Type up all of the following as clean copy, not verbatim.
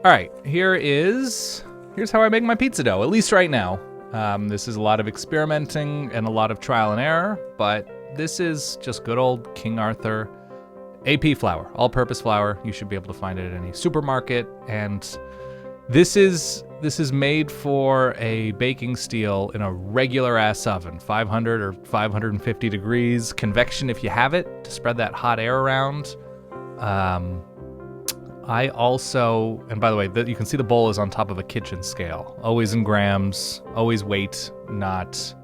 All right, here's how I make my pizza dough, at least right now. This is a lot of experimenting and a lot of trial and error, but this is just good old King Arthur AP flour, all-purpose flour. You should be able to find it at any supermarket, and this is made for a baking steel in a regular ass oven, 500 or 550 degrees, convection if you have it, to spread that hot air around. I also, and by the way, you can see the bowl is on top of a kitchen scale, always in grams, always weight, not,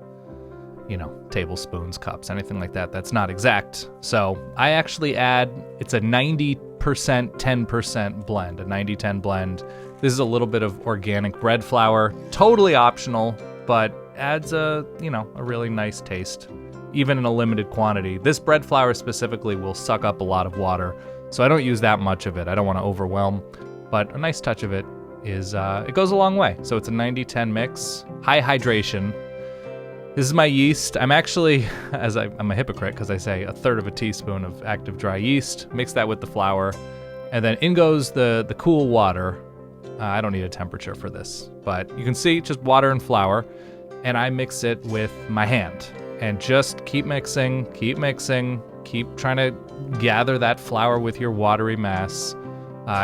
tablespoons, cups, anything like that. That's not exact. So I actually add, it's a 90%, 10% blend, a 90-10 blend. This is a little bit of organic bread flour, totally optional, but adds a really nice taste, even in a limited quantity. This bread flour specifically will suck up a lot of water, so I don't use that much of it. I don't want to overwhelm, but a nice touch of it is, it goes a long way. So it's a 90-10 mix, high hydration. This is my yeast. I'm actually, I'm a hypocrite because I say 1/3 of a teaspoon of active dry yeast, mix that with the flour, and then in goes the cool water. I don't need a temperature for this, but you can see just water and flour, and I mix it with my hand. And just keep mixing, keep trying to gather that flour with your watery mass.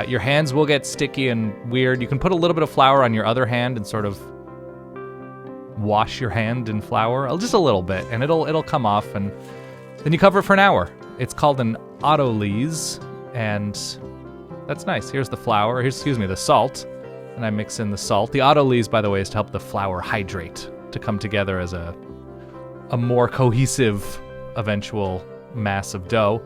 Your hands will get sticky and weird. You can put a little bit of flour on your other hand and sort of wash your hand in flour, just a little bit, and it'll come off, and then you cover it for an hour. It's called an autolyse, and that's nice. Here's the flour, the salt, and I mix in the salt. The autolyse, by the way, is to help the flour hydrate, to come together as a more cohesive eventual mass of dough.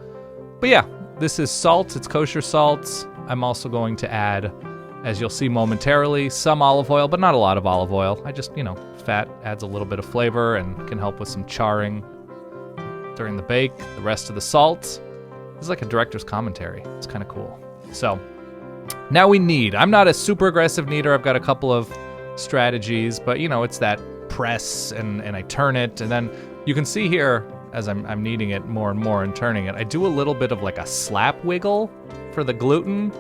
But yeah, this is salt, it's kosher salt. I'm also going to add, as you'll see momentarily, some olive oil, but not a lot of olive oil. I just, fat adds a little bit of flavor and can help with some charring during the bake. The rest of the salt is like a director's commentary. It's kind of cool. So now I'm not a super aggressive kneader. I've got a couple of strategies, but it's that press and I turn it, and then you can see here as I'm kneading it more and more and turning it, I do a little bit of like a slap wiggle for the gluten.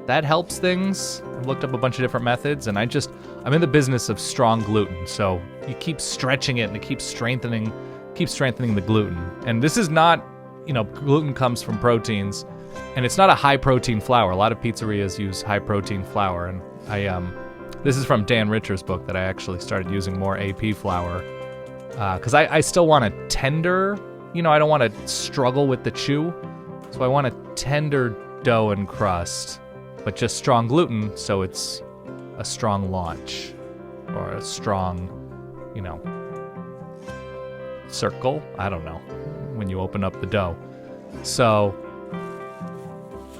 That helps things. I've looked up a bunch of different methods, and I'm in the business of strong gluten, so you keep stretching it and it keeps strengthening the gluten. And this is not, gluten comes from proteins, and it's not a high protein flour. A lot of pizzerias use high protein flour, and this is from Dan Richer's book that I actually started using more AP flour, because I still want a tender, I don't want to struggle with the chew, so I want a tender dough and crust, but just strong gluten, so it's a strong launch, or a strong, circle, I don't know, when you open up the dough. So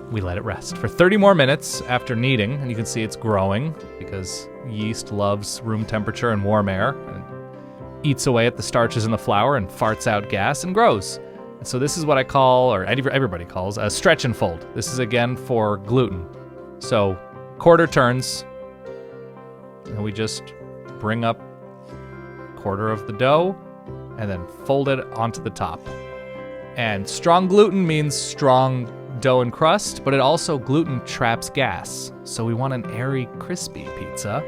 we let it rest for 30 more minutes after kneading, and you can see it's growing because yeast loves room temperature and warm air, and eats away at the starches in the flour and farts out gas and grows. And so this is what I call, or everybody calls, a stretch and fold. This is again for gluten. So quarter turns, and we just bring up a quarter of the dough and then fold it onto the top. And strong gluten means strong dough and crust, but gluten traps gas. So we want an airy, crispy pizza,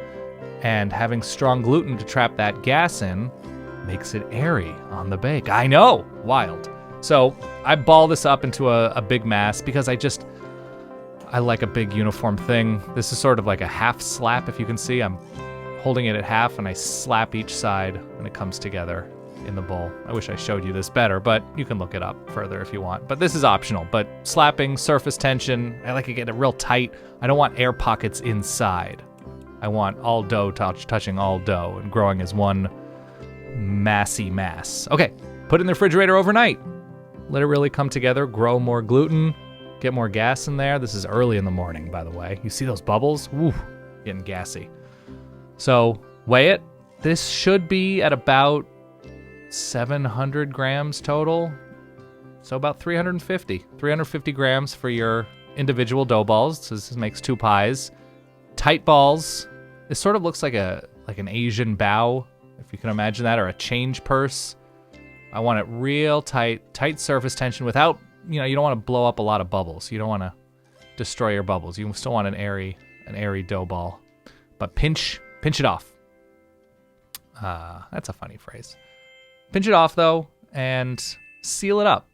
and having strong gluten to trap that gas in makes it airy on the bake. I know, wild. So I ball this up into a big mass because I like a big uniform thing. This is sort of like a half slap, if you can see. I'm holding it at half, and I slap each side, and it comes together in the bowl. I wish I showed you this better, but you can look it up further if you want. But this is optional. But slapping, surface tension, I like to get it real tight. I don't want air pockets inside. I want all dough touching all dough and growing as one massy mass. Okay, put it in the refrigerator overnight. Let it really come together, grow more gluten, get more gas in there. This is early in the morning, by the way. You see those bubbles? Woo, getting gassy. So weigh it. This should be at about 700 grams total. So about 350 grams for your individual dough balls. So this makes 2 pies. Tight balls. This sort of looks like an Asian bow, if you can imagine that, or a change purse. I want it real tight surface tension without, you don't want to blow up a lot of bubbles. You don't want to destroy your bubbles. You still want an airy an airy dough ball. But pinch it off. That's a funny phrase. Pinch it off, though, and seal it up.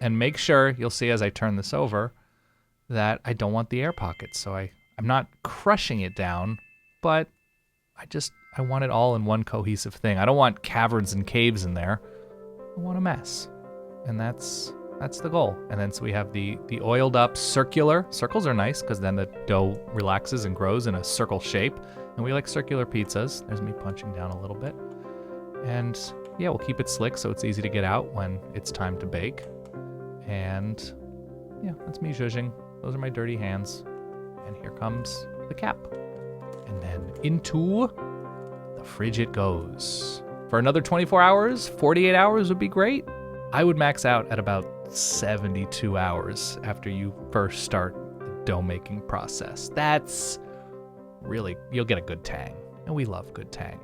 And make sure, you'll see as I turn this over, that I don't want the air pockets. So I'm not crushing it down, but I want it all in one cohesive thing. I don't want caverns and caves in there. I want a mess. And that's the goal. And then so we have the oiled up circular. Circles are nice because then the dough relaxes and grows in a circle shape. And we like circular pizzas. There's me punching down a little bit. And yeah, we'll keep it slick so it's easy to get out when it's time to bake. And yeah, that's me zhuzhing. Those are my dirty hands. And here comes the cap. And then into the fridge it goes. For another 24 hours, 48 hours would be great. I would max out at about 72 hours after you first start the dough making process. That's really, you'll get a good tang. And we love good tang.